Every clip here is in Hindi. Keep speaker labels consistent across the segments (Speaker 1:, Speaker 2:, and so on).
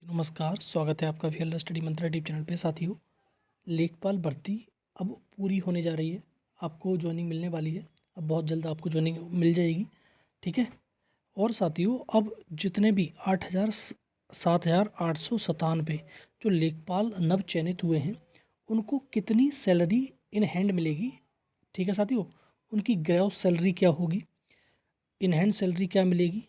Speaker 1: नमस्कार, स्वागत है आपका वीएलएस स्टडी मंत्रा यूट्यूब चैनल पे। साथियों, लेखपाल भर्ती अब पूरी होने जा रही है। आपको जॉइनिंग मिलने वाली है। अब बहुत जल्द आपको जॉइनिंग मिल जाएगी, ठीक है। और साथियों, अब जितने भी 7,897 जो लेखपाल नव चयनित हुए हैं, उनको कितनी सैलरी इन हैंड मिलेगी, ठीक है साथियों। उनकी ग्रॉस सैलरी क्या होगी, इन हैंड सैलरी क्या मिलेगी,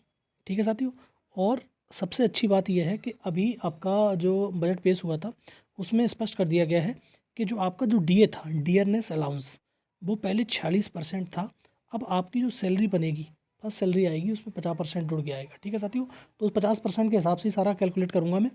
Speaker 1: ठीक है साथियों। और सबसे अच्छी बात यह है कि अभी आपका जो बजट पेश हुआ था उसमें स्पष्ट कर दिया गया है कि जो आपका जो डीए था, डियरनेस अलाउंस, वो पहले 46% था। अब आपकी जो सैलरी बनेगी, फर्स्ट सैलरी आएगी, उसमें 50% जुड़ के आएगा, ठीक है साथियों। तो 50% के हिसाब से सारा कैलकुलेट करूँगा मैं।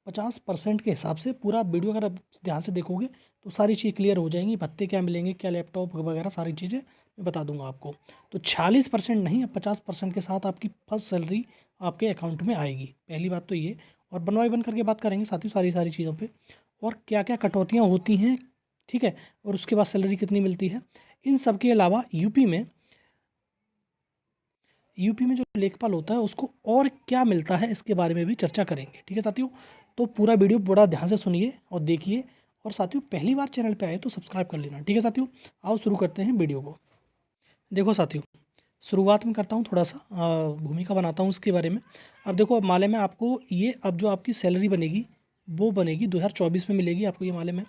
Speaker 1: 50% के हिसाब से पूरा वीडियो अगर आप ध्यान से देखोगे तो सारी चीज़ क्लियर हो जाएंगी। भत्ते क्या मिलेंगे, क्या लैपटॉप वगैरह सारी चीज़ें मैं बता दूंगा आपको। तो 46% नहीं, अब 50% के साथ आपकी फर्स्ट सैलरी आपके अकाउंट में आएगी। पहली बात तो ये। और बनवाई बन करके बात करेंगे साथियों सारी चीज़ों पे, और क्या क्या कटौतियाँ होती हैं, ठीक है, और उसके बाद सैलरी कितनी मिलती है। इन सब के अलावा यूपी में जो लेखपाल होता है उसको और क्या मिलता है, इसके बारे में भी चर्चा करेंगे, ठीक है साथियों। तो पूरा वीडियो बड़ा ध्यान से सुनिए और देखिए। और साथियों, पहली बार चैनल पे आए तो सब्सक्राइब कर लेना, ठीक है साथियों। आओ शुरू करते हैं वीडियो को। देखो साथियों, शुरुआत में करता हूँ थोड़ा सा भूमिका बनाता हूँ उसके बारे में। अब देखो, अब माले में आपको ये, अब जो आपकी सैलरी बनेगी वो बनेगी 2024 में मिलेगी आपको, ये माले में।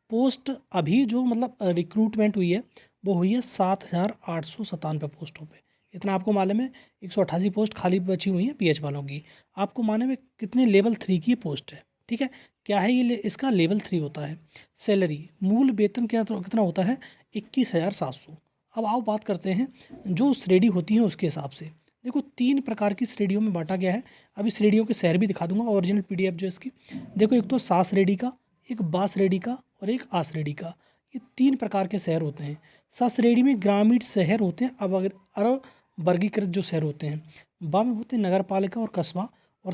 Speaker 1: पोस्ट अभी जो मतलब रिक्रूटमेंट हुई है वो हुई है 7,897 पोस्टों पे। इतना आपको मालूम है। 188 पोस्ट खाली बची हुई हैं पीएच वालों की। आपको मालूम है कितने लेवल 3 की पोस्ट है, ठीक है। क्या है ये इसका लेवल 3 होता है। सैलरी मूल वेतन क्या कितना होता है, 21,700। अब आओ बात करते हैं जो श्रेणी होती है उसके हिसाब से। देखो, 3 प्रकार की श्रेणियों में बांटा गया है। अभी श्रेणियों के शहर भी दिखा दूंगा, ओरिजिनल पीडीएफ जो इसकी। देखो, एक तो सा श्रेणी का, एक बा श्रेणी का और एक आ श्रेणी का। ये 3 प्रकार के शहर होते हैं। सा श्रेणी में ग्रामीण शहर होते हैं। अब अगर वर्गीकृत जो शहर होते हैं, बा में होते हैं नगर पालिका और कस्बा, और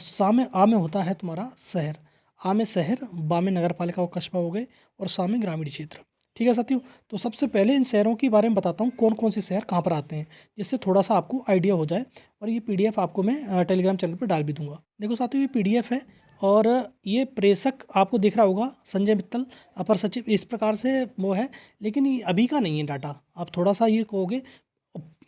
Speaker 1: आ में होता है तुम्हारा शहर। आ में शहर, बा में नगर पालिका और कस्बा हो गए, और सा में ग्रामीण क्षेत्र, ठीक है साथियों। तो सबसे पहले इन शहरों के बारे में बताता हूँ, कौन कौन से शहर कहाँ पर आते हैं, जिससे थोड़ा सा आपको आइडिया हो जाए। और ये पीडीएफ आपको मैं टेलीग्राम चैनल पर डाल भी दूंगा। देखो साथियों, ये पीडीएफ है, और ये प्रेषक आपको दिख रहा होगा, संजय मित्तल, अपर सचिव, इस प्रकार से वो है। लेकिन ये अभी का नहीं है डाटा। आप थोड़ा सा ये कहोगे,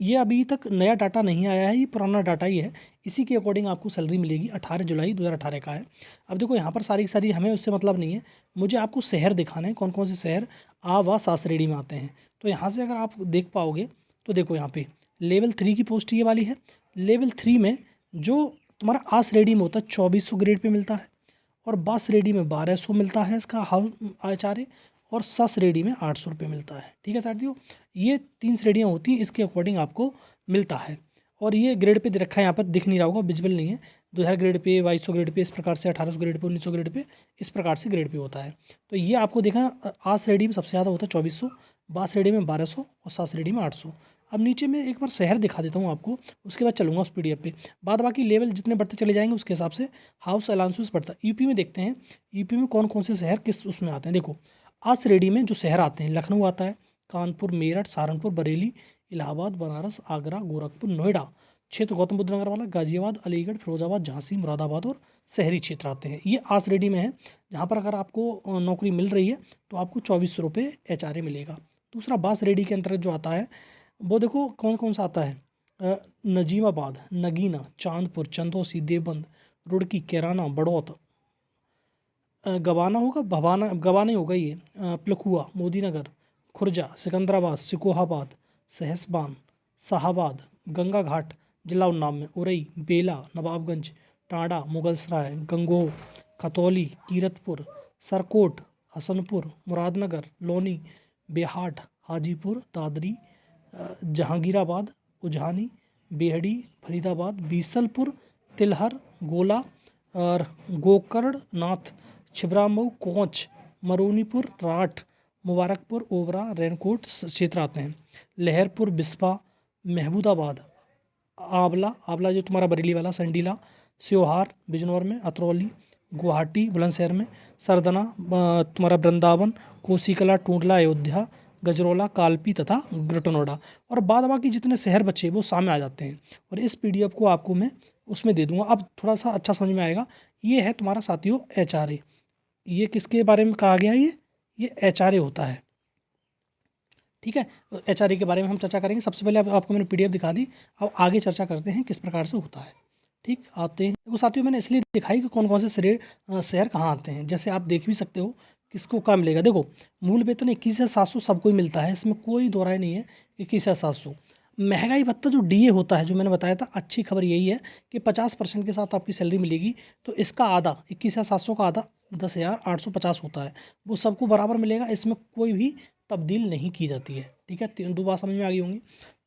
Speaker 1: ये अभी तक नया डाटा नहीं आया है, ये पुराना डाटा ही है। इसी के अकॉर्डिंग आपको सैलरी मिलेगी। 18 जुलाई 2018 का है। अब देखो, यहाँ पर सारी की सारी हमें उससे मतलब नहीं है। मुझे आपको शहर दिखाने हैं, कौन कौन से शहर आ व सा श्रेणी में आते हैं। तो यहाँ से अगर आप देख पाओगे तो देखो, यहाँ पे लेवल 3 की पोस्ट ये वाली है। लेवल 3 में जो तुम्हारा आ श्रेणी में होता है 2400 ग्रेड पे मिलता है, और बा श्रेणी में 1200 मिलता है इसका हाउस आचार्य, और सा श्रेणी में 800 रुपये मिलता है, ठीक है साथियों। ये 3 श्रेणियाँ होती हैं, इसके अकॉर्डिंग आपको मिलता है। और ये ग्रेड पे दे रखा है, यहाँ पर दिख नहीं रहा होगा, विजिबल नहीं है। 2000 ग्रेड पे, 2200 ग्रेड पे, इस प्रकार से 1800 ग्रेड पे, 1900 ग्रेड पे, इस प्रकार से ग्रेड पे होता है। तो ये आपको देखना, आ श्रेणी में सबसे ज़्यादा होता है 2400, बा श्रेणी में 1200 और सा श्रेणी में 800। अब नीचे में एक बार शहर दिखा देता हूँ आपको, उसके बाद चलूँगा उस पीडीएफ पे। बाद बाकी लेवल जितने बढ़ते चले जाएंगे उसके हिसाब से हाउस अलाउंसेस बढ़ता है। यूपी में देखते हैं, यूपी में कौन कौन से शहर किस उसमें आते हैं। देखो, आ श्रेणी में जो शहर आते हैं, लखनऊ आता है, कानपुर, मेरठ, सहारनपुर, बरेली, इलाहाबाद, बनारस, आगरा, गोरखपुर, नोएडा क्षेत्र, गौतम बुद्ध नगर वाला, गाजियाबाद, अलीगढ़, फिरोजाबाद, झांसी, मुरादाबाद और शहरी क्षेत्र आते हैं। ये आ श्रेणी में है, जहाँ पर अगर आपको नौकरी मिल रही है तो आपको 2400 रुपये एचआरए मिलेगा। दूसरा बा श्रेणी के अंतर्गत जो आता है, वो देखो कौन कौन सा आता है। नजीमाबाद, नगीना, चांदपुर, चंदौसी, देवबंद, रुड़की, कैराना, बड़ौत, गवाना होगा, भवाना, गवाना ही होगा ये, पलखुआ, मोदीनगर, खुर्जा, सिकंदराबाद, सिकोहाबाद, सहसबान, शाहाबाद, गंगा घाट, जिला उन्नाव में, उरई, बेला, नवाबगंज, टांडा, मुगलसराय, गंगोह, खतौली, कीरतपुर, सरकोट, हसनपुर, मुरादनगर, लोनी, बेहाट, हाजीपुर, दादरी, जहांगीराबाद, उझानी, बेहड़ी, फरीदाबाद, बीसलपुर, तिलहर, गोला और गोकर्णनाथ, छिबरामऊ, कोंच, मरोनीपुर, राठ, मुबारकपुर, ओबरा, रेनकोट क्षेत्र आते हैं। लहरपुर, बिस्वा, महमूदाबाद, आंवला, आंवला जो तुम्हारा बरेली वाला, संडीला, स्योहार, बिजनौर में, अतरौली, गुवाहाटी, बुलंदशहर में, सरदना, तुम्हारा वृंदावन, कोसीकला, टूंडला, अयोध्या, गजरौला, कालपी तथा ग्रटनोडा। और बाद बाकी जितने शहर बचे वो सामने आ जाते हैं, और इस पीडीएफ को आपको मैं उसमें दे दूंगा। अब थोड़ा सा अच्छा समझ में आएगा। ये है तुम्हारा साथियों HRA। ये किसके बारे में कहा गया है? ये HRA होता है, ठीक है। HRA के बारे में हम चर्चा करेंगे। सबसे पहले आपको मैंने PDF दिखा दी, अब आगे चर्चा करते हैं किस प्रकार से होता है। ठीक, आते हैं। देखो साथियों, मैंने इसलिए दिखाई कि कौन कौन से शहर कहाँ आते हैं। जैसे आप देख भी सकते हो किसको क्या मिलेगा। देखो, मूल वेतन 21,700 सबको ही मिलता है, इसमें कोई दो राय नहीं है। 21,700 महंगाई भत्ता जो DA होता है, जो मैंने बताया था, अच्छी खबर यही है कि 50% के साथ आपकी सैलरी मिलेगी। तो इसका आधा 21,700 का आधा 10,850 होता है, वो सबको बराबर मिलेगा। इसमें कोई भी तब्दील नहीं की जाती है, ठीक है। दो बात समझ में आ गई होंगी।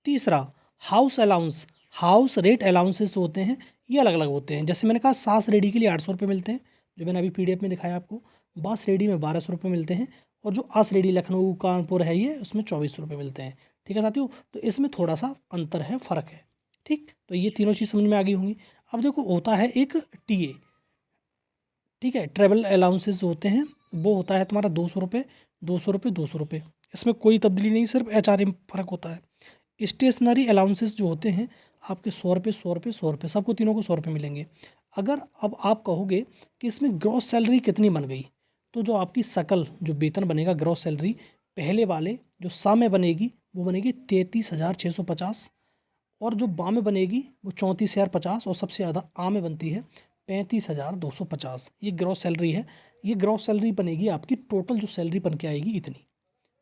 Speaker 1: तीसरा, house allowance, house rate allowances होते हैं, ये अलग अलग होते हैं। जैसे मैंने कहा, सास रेडी के लिए 800 रुपये मिलते हैं, जो मैंने अभी PDF में दिखाया आपको। बास रेडी में 1200 रुपये मिलते हैं, और जो आस रेडी लखनऊ कानपुर है ये, उसमें 2400 रुपये मिलते हैं, ठीक है साथियों। तो इसमें थोड़ा सा अंतर है, फ़र्क है, ठीक। तो ये तीनों चीज़ समझ में आ गई होंगी। अब देखो, होता है एक TA, ठीक है। ट्रैवल अलाउंसेस होते हैं, वो होता है तुम्हारा 200 रुपये, 200 रुपये, 200 रुपये। इसमें कोई तब्दीली नहीं, सिर्फ HRA में फ़र्क होता है। स्टेशनरी अलाउंसेस जो होते हैं आपके 100 रुपये, 100 रुपये, 100 रुपये, सबको तीनों को 100 रुपये मिलेंगे। अगर अब आप कहोगे कि इसमें ग्रॉस सैलरी कितनी बन गई, तो जो आपकी सकल जो वेतन बनेगा, ग्रॉस सैलरी, पहले वाले जो सा में बनेगी वो बनेगी 33,650, और जो बा में बनेगी वो 34,050, और सबसे ज़्यादा आ में बनती है 35,250। ये ग्रॉस सैलरी है। ये ग्रॉस सैलरी बनेगी आपकी, टोटल जो सैलरी बन के आएगी इतनी।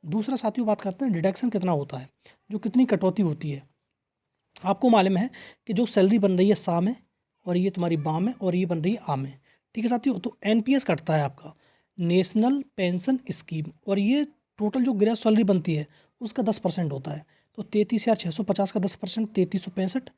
Speaker 1: दूसरा साथियों, बात करते हैं डिडक्शन कितना होता है, जो कितनी कटौती होती है। आपको मालूम है कि जो सैलरी बन रही है सा में, और ये तुम्हारी बा में, और ये बन रही है आ में, ठीक है साथियों। तो NPS कटता है आपका, नेशनल पेंशन स्कीम, और ये टोटल जो ग्रेस सैलरी बनती है उसका 10% होता है। तो 33,650 का 10%, 33,665,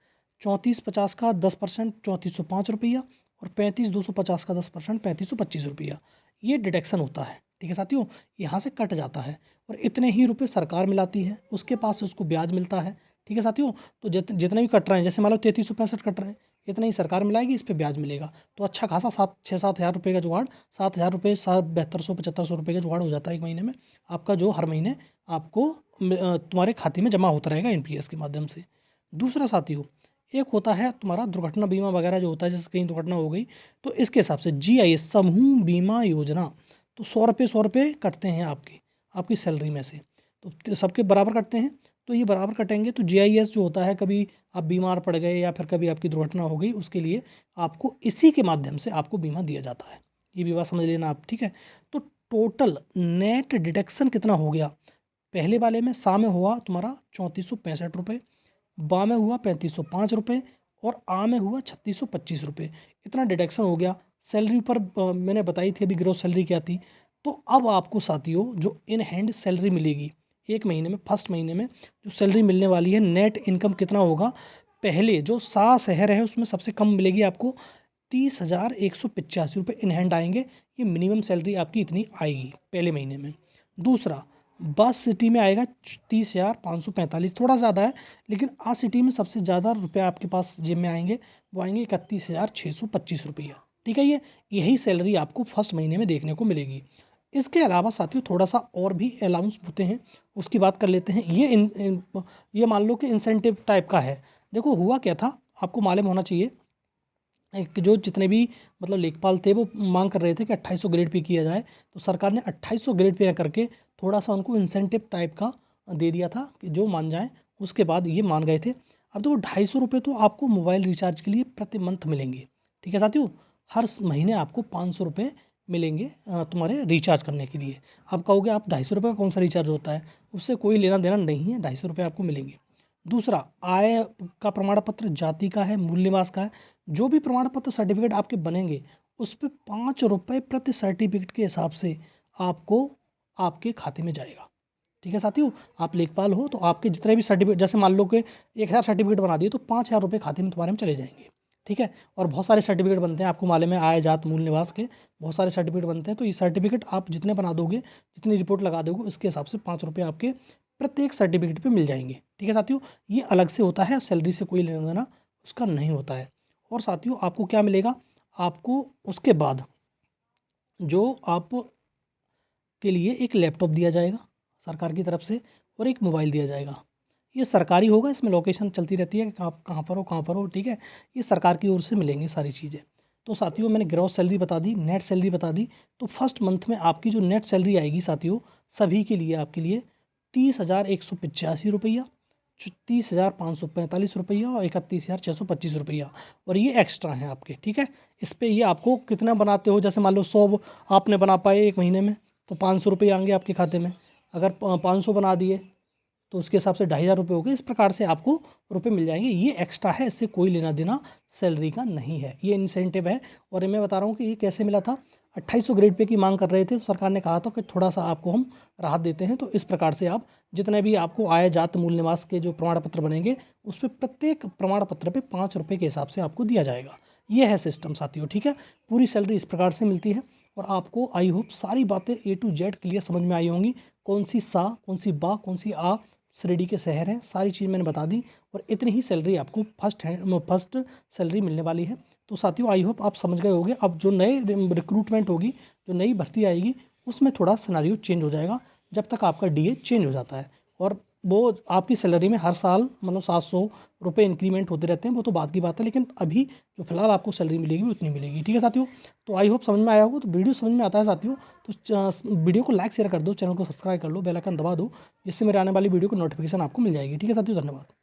Speaker 1: 34,50 का 10%, 34,005 रुपया, और 35,250 का 10%, 35,025 रुपया। ये डिडक्शन होता है, ठीक है साथियों। यहाँ से कट जाता है, और इतने ही रुपये सरकार मिलाती है, उसके पास से उसको ब्याज मिलता है, ठीक है साथियों। तो जितने भी कट रहे हैं, जैसे मान लो 33,065 कट रहे हैं, इतना ही सरकार मिलाएगी, इस पे ब्याज मिलेगा। तो अच्छा खासा 7-6-7 हज़ार रुपये का जुगाड़, 7 हज़ार रुपये, 7200-7500 रुपये का जुगाड़ हो जाता है एक महीने में आपका, जो हर महीने आपको तुम्हारे खाते में जमा होता रहेगा NPS के माध्यम से। दूसरा साथियों, एक होता है तुम्हारा दुर्घटना बीमा वगैरह जो होता है, जैसे कहीं दुर्घटना हो गई तो इसके हिसाब से GIS समूह बीमा योजना, तो 100 रुपये कटते हैं आपकी सैलरी में से, तो सबके बराबर कटते हैं। तो ये बराबर कटेंगे, तो GIS जो होता है, कभी आप बीमार पड़ गए या फिर कभी आपकी दुर्घटना हो गई, उसके लिए आपको इसी के माध्यम से आपको बीमा दिया जाता है। ये भी बात समझ लेना आप, ठीक है। तो टोटल नेट डिडक्शन कितना हो गया, पहले वाले में सा में हुआ तुम्हारा 3465 रुपये, बा में हुआ 3505 रुपये, और आ में हुआ 3625 रुपये। इतना डिडक्शन हो गया। सैलरी पर मैंने बताई थी अभी ग्रोस सैलरी क्या थी। तो अब आपको साथियों जो इन हैंड सैलरी मिलेगी एक महीने में, फर्स्ट महीने में जो सैलरी मिलने वाली है, नेट इनकम कितना होगा, पहले जो सा शहर है उसमें सबसे कम मिलेगी आपको 30,185 रुपये इन हैंड आएंगे। ये मिनिमम सैलरी आपकी इतनी आएगी पहले महीने में। दूसरा, बस सिटी में आएगा 30,545, थोड़ा ज़्यादा है, लेकिन आ सिटी में सबसे ज़्यादा रुपये आपके पास जेब में आएंगे, वो आएंगे 31,625 रुपया, ठीक है। यही सैलरी आपको फर्स्ट महीने में देखने को मिलेगी। इसके अलावा साथियों थोड़ा सा और भी अलाउंस होते हैं, उसकी बात कर लेते हैं। ये मान लो कि इंसेंटिव टाइप का है। देखो हुआ क्या था, आपको मालूम होना चाहिए कि जो जितने भी मतलब लेखपाल थे वो मांग कर रहे थे कि 2800 ग्रेड पे किया जाए, तो सरकार ने 2800 ग्रेड पे करके थोड़ा सा उनको इंसेंटिव टाइप का दे दिया था कि जो मान जाएं। उसके बाद ये मान गए थे। अब तो 250 रुपये तो आपको मोबाइल रिचार्ज के लिए प्रति मंथ मिलेंगे, ठीक है साथियों। हर महीने आपको 500 रुपये मिलेंगे तुम्हारे रिचार्ज करने के लिए। आप कहोगे आप 250 रुपये का कौन सा रिचार्ज होता है, उससे कोई लेना देना नहीं है, 250 रुपये आपको मिलेंगे। दूसरा, आय का प्रमाण पत्र, जाति का है, मूल निवास का है, जो भी प्रमाण पत्र सर्टिफिकेट आपके बनेंगे उस पर 5 रुपये प्रति सर्टिफिकेट के हिसाब से आपको आपके खाते में जाएगा, ठीक है साथियों। आप लेखपाल हो तो आपके जितने भी सर्टिफिकेट, जैसे मान लो कि 1,000 सर्टिफिकेट बना दिए तो 5,000 रुपये खाते में तुम्हारे में चले जाएंगे, ठीक है। और बहुत सारे सर्टिफिकेट बनते हैं, आपको मालूम है, आय जात मूल निवास के बहुत सारे सर्टिफिकेट बनते हैं। तो ये सर्टिफिकेट आप जितने बना दोगे, जितनी रिपोर्ट लगा दोगे, उसके हिसाब से 5 रुपये आपके प्रत्येक सर्टिफिकेट पे मिल जाएंगे, ठीक है साथियों। ये अलग से होता है, सैलरी से कोई लेना देना उसका नहीं होता है। और साथियों आपको क्या मिलेगा, आपको उसके बाद जो आप के लिए एक लैपटॉप दिया जाएगा सरकार की तरफ से, और एक मोबाइल दिया जाएगा। ये सरकारी होगा, इसमें लोकेशन चलती रहती है कि आप कहाँ पर हो, ठीक है। ये सरकार की ओर से मिलेंगी सारी चीज़ें। तो साथियों मैंने ग्रॉस सैलरी बता दी, नेट सैलरी बता दी। तो फर्स्ट मंथ में आपकी जो नेट सैलरी आएगी साथियों सभी के लिए, आपके लिए 30,185 रुपया, 30,545 रुपया और 31,625 रुपया। और ये एक्स्ट्रा हैं आपके, ठीक है। इस पे ये आपको कितना बनाते हो, जैसे मान लो 100 आपने बना पाए एक महीने में तो 500 रुपये आएंगे आपके खाते में। अगर 500 बना दिए तो उसके हिसाब से 2,500 रुपये हो गए। इस प्रकार से आपको रुपए मिल जाएंगे। ये एक्स्ट्रा है, इससे कोई लेना देना सैलरी का नहीं है, ये इंसेंटिव है। और मैं बता रहा हूँ कि ये कैसे मिला था। 2800 ग्रेड पे की मांग कर रहे थे, तो सरकार ने कहा था कि थोड़ा सा आपको हम राहत देते हैं। तो इस प्रकार से आप जितने भी आपको आय जात मूल निवास के जो प्रमाण पत्र बनेंगे उस पर प्रत्येक प्रमाण पत्र पे 5 रुपये के हिसाब से आपको दिया जाएगा। ये है सिस्टम साथियों, ठीक है। पूरी सैलरी इस प्रकार से मिलती है। और आपको आई होप सारी बातें A to Z क्लियर समझ में आई होंगी। कौन सी सा, कौन सी बा, कौन सी आ श्रेणी के शहर हैं, सारी चीज़ मैंने बता दी। और इतनी ही सैलरी आपको फर्स्ट सैलरी मिलने वाली है। तो साथियों आई होप आप समझ गए होंगे। अब जो नए रिक्रूटमेंट होगी, जो नई भर्ती आएगी, उसमें थोड़ा सिनेरियो चेंज हो जाएगा जब तक आपका DA चेंज हो जाता है। और वो आपकी सैलरी में हर साल मतलब 700 रुपये इंक्रीमेंट होते रहते हैं, वो तो बात की बात है। लेकिन अभी जो फिलहाल आपको सैलरी मिलेगी वो उतनी मिलेगी, ठीक है साथियों। तो आई होप समझ में आया होगा। तो वीडियो समझ में आता है साथियों तो वीडियो को लाइक शेयर कर दो, चैनल को सब्सक्राइब कर लो, बेल आइकन दबा दो, जिससे मेरे आने वाली वीडियो को नोटिफिकेशन आपको मिल जाएगी, ठीक है साथियों। धन्यवाद।